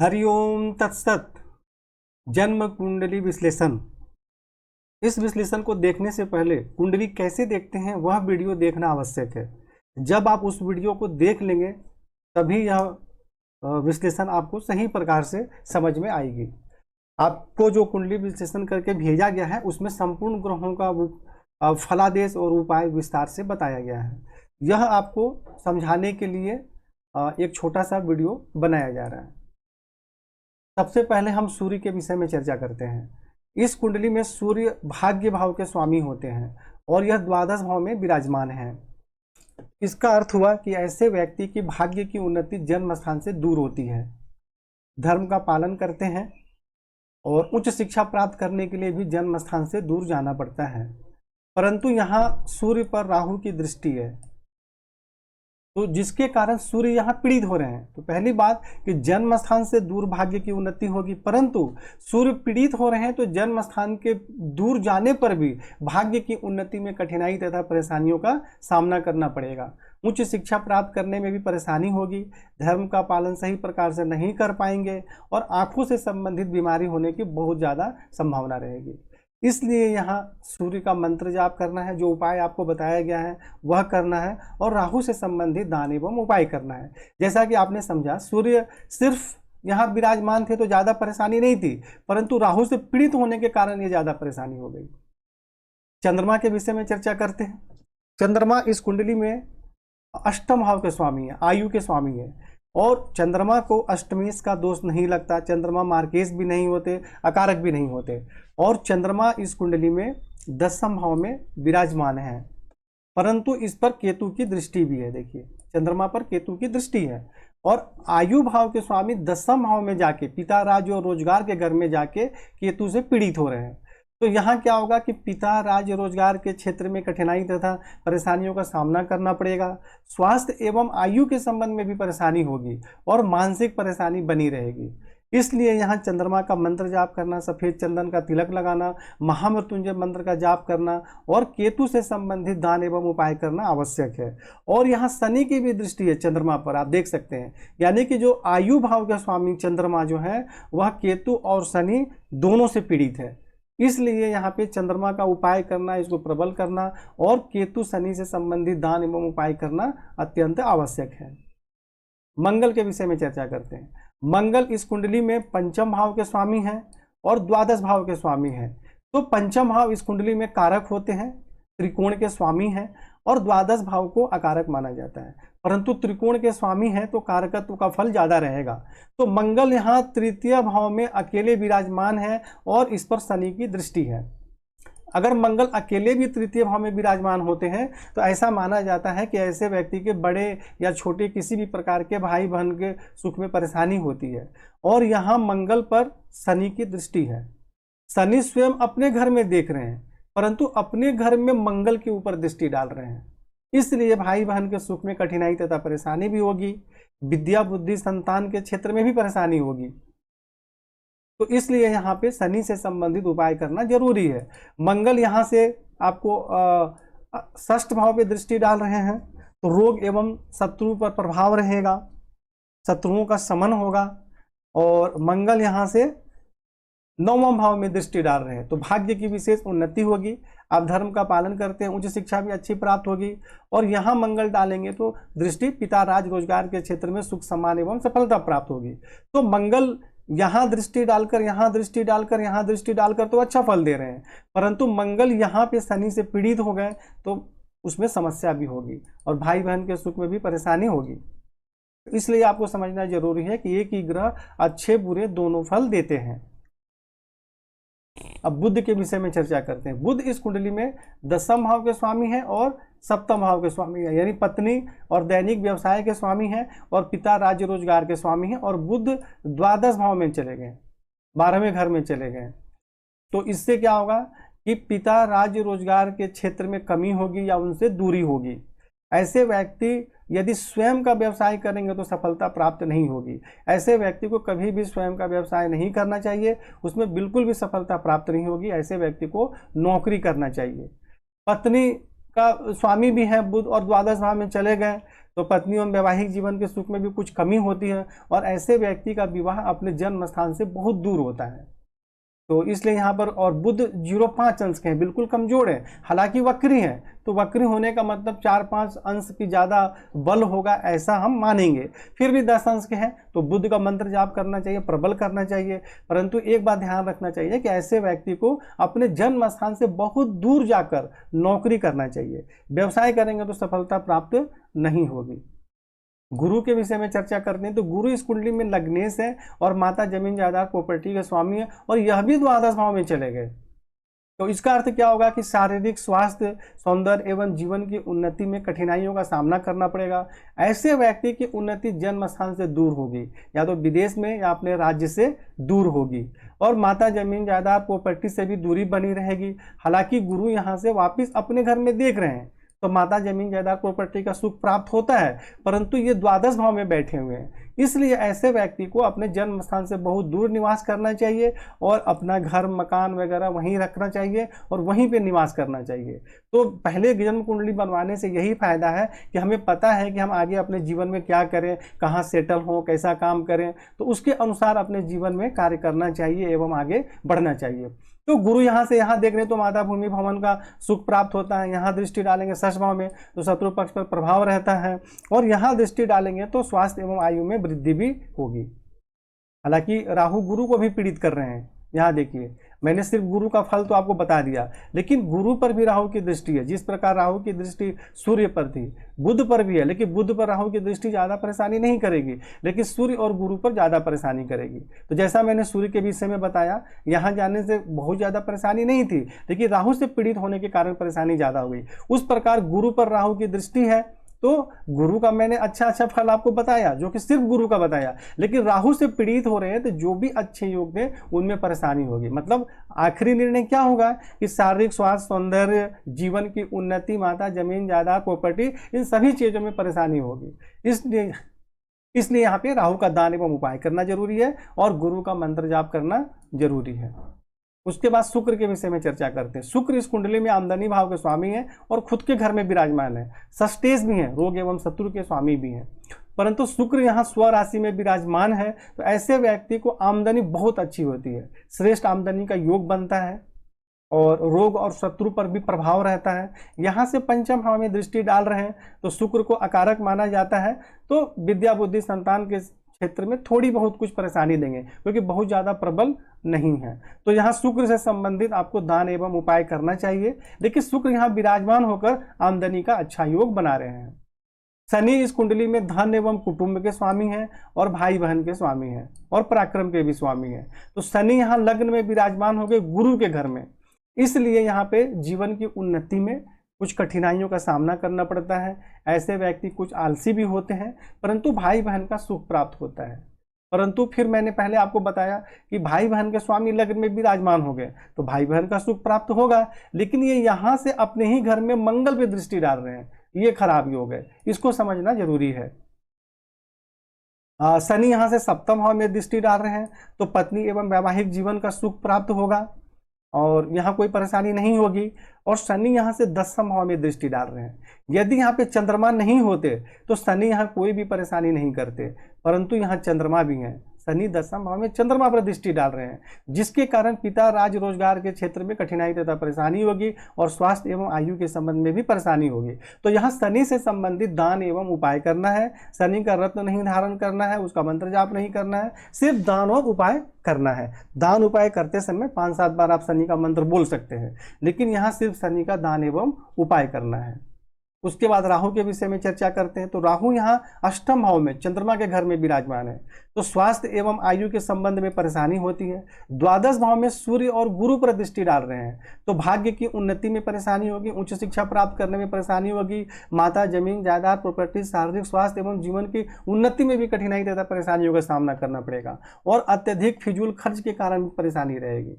हरिओम तत्सत। जन्म कुंडली विश्लेषण। इस विश्लेषण को देखने से पहले कुंडली कैसे देखते हैं वह वीडियो देखना आवश्यक है। जब आप उस वीडियो को देख लेंगे तभी यह विश्लेषण आपको सही प्रकार से समझ में आएगी। आपको जो कुंडली विश्लेषण करके भेजा गया है उसमें संपूर्ण ग्रहों का फलादेश और उपाय विस्तार से बताया गया है। यह आपको समझाने के लिए एक छोटा सा वीडियो बनाया जा रहा है। सबसे पहले हम सूर्य के विषय में चर्चा करते हैं। इस कुंडली में सूर्य भाग्य भाव के स्वामी होते हैं और यह द्वादश भाव में विराजमान है। इसका अर्थ हुआ कि ऐसे व्यक्ति की भाग्य की उन्नति जन्म स्थान से दूर होती है, धर्म का पालन करते हैं और उच्च शिक्षा प्राप्त करने के लिए भी जन्म स्थान से दूर जाना पड़ता है। परंतु यहाँ सूर्य पर राहु की दृष्टि है, तो जिसके कारण सूर्य यहाँ पीड़ित हो रहे हैं। तो पहली बात कि जन्म स्थान से दूर भाग्य की उन्नति होगी, परंतु सूर्य पीड़ित हो रहे हैं तो जन्म स्थान के दूर जाने पर भी भाग्य की उन्नति में कठिनाई तथा परेशानियों का सामना करना पड़ेगा। उच्च शिक्षा प्राप्त करने में भी परेशानी होगी, धर्म का पालन सही प्रकार से नहीं कर पाएंगे और आंखों से संबंधित बीमारी होने की बहुत ज़्यादा संभावना रहेगी। इसलिए यहाँ सूर्य का मंत्र जाप करना है, जो उपाय आपको बताया गया है वह करना है और राहु से संबंधित दान एवं उपाय करना है। जैसा कि आपने समझा, सूर्य सिर्फ यहाँ विराजमान थे तो ज़्यादा परेशानी नहीं थी, परंतु राहु से पीड़ित होने के कारण ये ज़्यादा परेशानी हो गई। चंद्रमा के विषय में चर्चा करते हैं। चंद्रमा इस कुंडली में अष्टम भाव के स्वामी है, आयु के स्वामी है और चंद्रमा को अष्टमेश का दोष नहीं लगता। चंद्रमा मार्केश भी नहीं होते, अकारक भी नहीं होते और चंद्रमा इस कुंडली में दसम भाव में विराजमान है, परंतु इस पर केतु की दृष्टि भी है। देखिए, चंद्रमा पर केतु की दृष्टि है और आयु भाव के स्वामी दसम भाव में जाके पिता राज और रोजगार के घर में जाके केतु से पीड़ित हो रहे हैं। तो यहाँ क्या होगा कि पिता राज रोजगार के क्षेत्र में कठिनाई तथा परेशानियों का सामना करना पड़ेगा। स्वास्थ्य एवं आयु के संबंध में भी परेशानी होगी और मानसिक परेशानी बनी रहेगी। इसलिए यहाँ चंद्रमा का मंत्र जाप करना, सफ़ेद चंदन का तिलक लगाना, महामृत्युंजय मंत्र का जाप करना और केतु से संबंधित दान एवं उपाय करना आवश्यक है। और यहाँ शनि की भी दृष्टि है चंद्रमा पर, आप देख सकते हैं। यानी कि जो आयु भाव के स्वामी चंद्रमा जो है वह केतु और शनि दोनों से पीड़ित है। इसलिए यहाँ पे चंद्रमा का उपाय करना, इसको प्रबल करना और केतु शनि से संबंधित दान एवं उपाय करना अत्यंत आवश्यक है। मंगल के विषय में चर्चा करते हैं। मंगल इस कुंडली में पंचम भाव के स्वामी हैं और द्वादश भाव के स्वामी हैं। तो पंचम भाव इस कुंडली में कारक होते हैं, त्रिकोण के स्वामी हैं और द्वादश भाव को अकारक माना जाता है, परंतु त्रिकोण के स्वामी हैं तो कारकत्व का फल ज़्यादा रहेगा। तो मंगल यहाँ तृतीय भाव में अकेले विराजमान है और इस पर शनि की दृष्टि है। अगर मंगल अकेले भी तृतीय भाव में विराजमान होते हैं तो ऐसा माना जाता है कि ऐसे व्यक्ति के बड़े या छोटे किसी भी प्रकार के भाई बहन के सुख में परेशानी होती है। और यहाँ मंगल पर शनि की दृष्टि है। शनि स्वयं अपने घर में देख रहे हैं, परंतु अपने घर में मंगल के ऊपर दृष्टि डाल रहे हैं। इसलिए भाई बहन के सुख में कठिनाई तथा परेशानी भी होगी, विद्या बुद्धि संतान के क्षेत्र में भी परेशानी होगी। तो इसलिए यहाँ पे शनि से संबंधित उपाय करना जरूरी है। मंगल यहाँ से आपको षष्ठ भाव पे दृष्टि डाल रहे हैं तो रोग एवं शत्रु पर प्रभाव रहेगा, शत्रुओं का शमन होगा। और मंगल यहाँ से नवम भाव में दृष्टि डाल रहे हैं तो भाग्य की विशेष उन्नति होगी। आप धर्म का पालन करते हैं, उच्च शिक्षा भी अच्छी प्राप्त होगी। और यहाँ मंगल डालेंगे तो दृष्टि पिता राज रोजगार के क्षेत्र में सुख सम्मान एवं सफलता प्राप्त होगी। तो मंगल यहाँ दृष्टि डालकर, यहाँ दृष्टि डालकर, यहाँ दृष्टि डालकर तो अच्छा फल दे रहे हैं, परंतु मंगल यहाँ पे शनि से पीड़ित हो गए तो उसमें समस्या भी होगी और भाई बहन के सुख में भी परेशानी होगी। इसलिए आपको समझना जरूरी है कि एक ही ग्रह अच्छे बुरे दोनों फल देते हैं। अब बुध के विषय में चर्चा करते हैं। बुध इस कुंडली में दसम भाव के स्वामी हैं और सप्तम भाव के स्वामी हैं, यानी पत्नी और दैनिक व्यवसाय के स्वामी हैं और पिता राज्य रोजगार के स्वामी हैं। और बुध द्वादश भाव में चले गए, 12वें घर में चले गए। तो इससे क्या होगा कि पिता राज्य रोजगार के क्षेत्र में कमी होगी या उनसे दूरी होगी। ऐसे व्यक्ति यदि स्वयं का व्यवसाय करेंगे तो सफलता प्राप्त नहीं होगी। ऐसे व्यक्ति को कभी भी स्वयं का व्यवसाय नहीं करना चाहिए, उसमें बिल्कुल भी सफलता प्राप्त नहीं होगी। ऐसे व्यक्ति को नौकरी करना चाहिए। पत्नी का स्वामी भी है बुध और द्वादश भाव में चले गए तो पत्नी एवं वैवाहिक जीवन के सुख में भी कुछ कमी होती है और ऐसे व्यक्ति का विवाह अपने जन्म स्थान से बहुत दूर होता है। तो इसलिए यहाँ पर, और बुध 0.5 अंश के हैं, बिल्कुल कमजोर है, हालांकि वक्री है, तो वक्री होने का मतलब 4-5 अंश की ज़्यादा बल होगा ऐसा हम मानेंगे। फिर भी 10 अंश के हैं तो बुध का मंत्र जाप करना चाहिए, प्रबल करना चाहिए। परंतु एक बात ध्यान रखना चाहिए कि ऐसे व्यक्ति को अपने जन्म स्थान से बहुत दूर जाकर नौकरी करना चाहिए। व्यवसाय करेंगे तो सफलता प्राप्त नहीं होगी। गुरु के विषय में चर्चा करते हैं तो गुरु इस कुंडली में लग्नेश है और माता जमीन जायदाद प्रॉपर्टी के स्वामी है और यह भी द्वादश भाव में चले गए। तो इसका अर्थ क्या होगा कि शारीरिक स्वास्थ्य, सौंदर्य एवं जीवन की उन्नति में कठिनाइयों का सामना करना पड़ेगा। ऐसे व्यक्ति की उन्नति जन्म स्थान से दूर होगी, या तो विदेश में या अपने राज्य से दूर होगी, और माता जमीन जायदाद प्रॉपर्टी से भी दूरी बनी रहेगी। हालांकि गुरु यहाँ से वापिस अपने घर में देख रहे हैं तो माता जमीन जायदाद प्रॉपर्टी का सुख प्राप्त होता है, परंतु ये द्वादश भाव में बैठे हुए हैं। इसलिए ऐसे व्यक्ति को अपने जन्म स्थान से बहुत दूर निवास करना चाहिए और अपना घर मकान वगैरह वहीं रखना चाहिए और वहीं पे निवास करना चाहिए। तो पहले जन्म कुंडली बनवाने से यही फायदा है कि हमें पता है कि हम आगे अपने जीवन में क्या करें, कहाँ सेटल हों, कैसा काम करें, तो उसके अनुसार अपने जीवन में कार्य करना चाहिए एवं आगे बढ़ना चाहिए। तो गुरु यहाँ से यहाँ देख रहे हैं तो माता भूमि भवन का सुख प्राप्त होता है। यहाँ दृष्टि डालेंगे षष्ठ भाव में तो शत्रु पक्ष पर प्रभाव रहता है, और यहाँ दृष्टि डालेंगे तो स्वास्थ्य एवं आयु में वृद्धि भी होगी। हालांकि राहु गुरु को भी पीड़ित कर रहे हैं। यहाँ देखिए, मैंने सिर्फ गुरु का फल तो आपको बता दिया, लेकिन गुरु पर भी राहु की दृष्टि है। जिस प्रकार राहु की दृष्टि सूर्य पर थी, बुध पर भी है, लेकिन बुध पर राहु की दृष्टि ज़्यादा परेशानी नहीं करेगी, लेकिन सूर्य और गुरु पर ज़्यादा परेशानी करेगी। तो जैसा मैंने सूर्य के विषय में बताया, यहाँ जाने से बहुत ज़्यादा परेशानी नहीं थी, लेकिन राहु से पीड़ित होने के कारण परेशानी ज़्यादा हो गई। उस प्रकार गुरु पर राहु की दृष्टि है तो गुरु का मैंने अच्छा फल आपको बताया, जो कि सिर्फ गुरु का बताया, लेकिन राहु से पीड़ित हो रहे हैं तो जो भी अच्छे योग थे उनमें परेशानी होगी। मतलब आखिरी निर्णय क्या होगा कि शारीरिक स्वास्थ्य, सौंदर्य, जीवन की उन्नति, माता जमीन जायदाद प्रॉपर्टी, इन सभी चीज़ों में परेशानी होगी। इसलिए यहाँ पे राहु का दान एवं उपाय करना जरूरी है और गुरु का मंत्र जाप करना जरूरी है। उसके बाद शुक्र के विषय में चर्चा करते हैं। शुक्र इस कुंडली में आमदनी भाव के स्वामी है और खुद के घर में विराजमान है, षष्ठेश भी है, रोग एवं शत्रु के स्वामी भी हैं। परंतु शुक्र यहाँ स्व राशि में विराजमान है तो ऐसे व्यक्ति को आमदनी बहुत अच्छी होती है, श्रेष्ठ आमदनी का योग बनता है और रोग और शत्रु पर भी प्रभाव रहता है। यहाँ से पंचम भाव में दृष्टि डाल रहे हैं तो शुक्र को अकारक माना जाता है, तो विद्या बुद्धि संतान के क्षेत्र में थोड़ी बहुत कुछ परेशानी देंगे क्योंकि बहुत ज़्यादा प्रबल नहीं है। तो यहाँ शुक्र से संबंधित आपको दान एवं उपाय करना चाहिए, लेकिन शुक्र यहाँ विराजमान होकर आमदनी का अच्छा योग बना रहे हैं। शनि इस कुंडली में धन एवं कुटुंब के स्वामी हैं और भाई बहन के स्वामी हैं और पराक्रम के भी स्वामी हैं। तो शनि यहाँ लग्न में विराजमान हो गए गुरु के घर में, इसलिए यहाँ पे जीवन की उन्नति में कुछ कठिनाइयों का सामना करना पड़ता है। ऐसे व्यक्ति कुछ आलसी भी होते हैं, परंतु भाई बहन का सुख प्राप्त होता है। परंतु फिर मैंने पहले आपको बताया कि भाई बहन के स्वामी लग्न में विराजमान हो गए तो भाई बहन का सुख प्राप्त होगा, लेकिन ये यहाँ से अपने ही घर में मंगल पे दृष्टि डाल रहे हैं, ये खराब योग है, इसको समझना जरूरी है। शनि यहाँ से सप्तम भाव में दृष्टि डाल रहे हैं तो पत्नी एवं वैवाहिक जीवन का सुख प्राप्त होगा और यहाँ कोई परेशानी नहीं होगी। और शनि यहाँ से दसम भाव में दृष्टि डाल रहे हैं। यदि यहाँ पे चंद्रमा नहीं होते तो शनि यहाँ कोई भी परेशानी नहीं करते, परंतु यहाँ चंद्रमा भी हैं। शनि दसम भाव में चंद्रमा पर दृष्टि डाल रहे हैं, जिसके कारण पिता राज रोजगार के क्षेत्र में कठिनाई तथा परेशानी होगी और स्वास्थ्य एवं आयु के संबंध में भी परेशानी होगी। तो यहाँ शनि से संबंधित दान एवं उपाय करना है। शनि का रत्न नहीं धारण करना है, उसका मंत्र जाप नहीं करना है, सिर्फ दान और उपाय करना है। दान उपाय करते समय 5-7 बार आप शनि का मंत्र बोल सकते हैं, लेकिन यहाँ सिर्फ शनि का दान एवं उपाय करना है। उसके बाद राहु के विषय में चर्चा करते हैं। तो राहु यहाँ अष्टम भाव में चंद्रमा के घर में विराजमान है, तो स्वास्थ्य एवं आयु के संबंध में परेशानी होती है। द्वादश भाव में सूर्य और गुरु पर दृष्टि डाल रहे हैं तो भाग्य की उन्नति में परेशानी होगी, उच्च शिक्षा प्राप्त करने में परेशानी होगी, माता जमीन जायदाद प्रॉपर्टी, शारीरिक स्वास्थ्य एवं जीवन की उन्नति में भी कठिनाई तथा परेशानियों का सामना करना पड़ेगा और अत्यधिक फिजूल खर्च के कारण भी परेशानी रहेगी।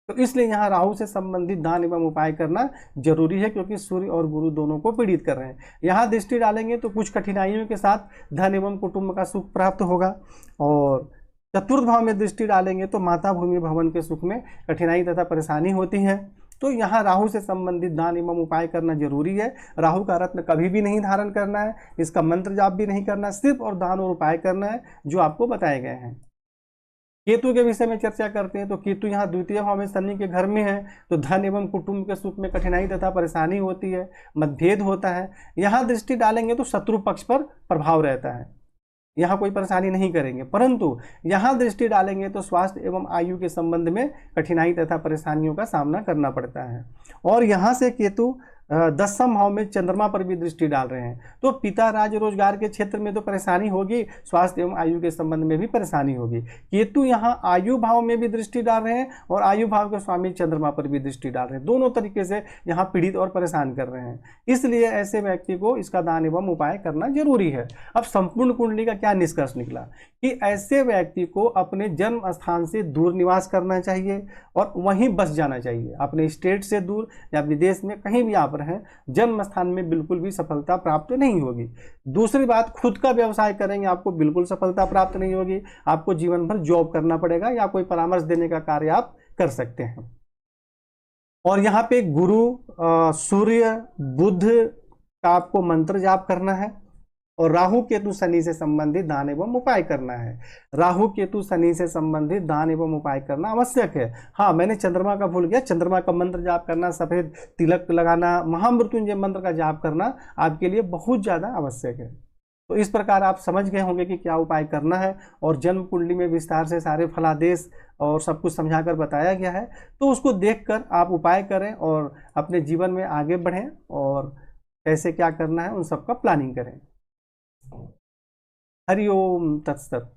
तो इसलिए यहाँ राहु से संबंधित दान एवं उपाय करना जरूरी है, क्योंकि सूर्य और गुरु दोनों को पीड़ित कर रहे हैं। यहाँ दृष्टि डालेंगे तो कुछ कठिनाइयों के साथ धन एवं कुटुंब का सुख प्राप्त होगा। और चतुर्थ भाव में दृष्टि डालेंगे तो माता भूमि भवन के सुख में कठिनाई तथा परेशानी होती है। तो यहाँ राहु से संबंधित दान एवं उपाय करना जरूरी है। राहु का रत्न कभी भी नहीं धारण करना है, इसका मंत्र जाप भी नहीं करना, सिर्फ और दान और उपाय करना है जो आपको बताए गए हैं। केतु के विषय में चर्चा करते हैं तो केतु यहाँ द्वितीय भाव में शनि के घर में है, तो धन एवं कुटुंब के सुख में कठिनाई तथा परेशानी होती है, मतभेद होता है। यहाँ दृष्टि डालेंगे तो शत्रु पक्ष पर प्रभाव रहता है, यहाँ कोई परेशानी नहीं करेंगे, परंतु यहाँ दृष्टि डालेंगे तो स्वास्थ्य एवं आयु के संबंध में कठिनाई तथा परेशानियों का सामना करना पड़ता है। और यहाँ से केतु 10वें भाव में चंद्रमा पर भी दृष्टि डाल रहे हैं, तो पिता राज रोजगार के क्षेत्र में तो परेशानी होगी, स्वास्थ्य एवं आयु के संबंध में भी परेशानी होगी। केतु यहाँ आयु भाव में भी दृष्टि डाल रहे हैं और आयु भाव के स्वामी चंद्रमा पर भी दृष्टि डाल रहे हैं, दोनों तरीके से यहाँ पीड़ित और परेशान कर रहे हैं। इसलिए ऐसे व्यक्ति को इसका दान एवं उपाय करना जरूरी है। अब संपूर्ण कुंडली का क्या निष्कर्ष निकला कि ऐसे व्यक्ति को अपने जन्म स्थान से दूर निवास करना चाहिए और वहीं बस जाना चाहिए, अपने स्टेट से दूर या विदेश में कहीं भी आप रहें, जन्म स्थान में बिल्कुल भी सफलता प्राप्त नहीं होगी। दूसरी बात, खुद का व्यवसाय करेंगे आपको बिल्कुल सफलता प्राप्त नहीं होगी, आपको जीवन भर जॉब करना पड़ेगा या कोई परामर्श देने का कार्य आप कर सकते हैं। और यहाँ पे गुरु, सूर्य, बुध का आपको मंत्र जाप करना है और राहु केतु शनि से संबंधित दान एवं उपाय करना है। राहु केतु शनि से संबंधित दान एवं उपाय करना आवश्यक है। हाँ, मैंने चंद्रमा का भूल गया, चंद्रमा का मंत्र जाप करना, सफेद तिलक लगाना, महामृत्युंजय मंत्र का जाप करना आपके लिए बहुत ज़्यादा आवश्यक है। तो इस प्रकार आप समझ गए होंगे कि क्या उपाय करना है और जन्म कुंडली में विस्तार से सारे फलादेश और सब कुछ समझाकर बताया गया है, तो उसको देखकर आप उपाय करें और अपने जीवन में आगे बढ़ें और कैसे क्या करना है उन सब का प्लानिंग करें। हरि ओम तत्सत।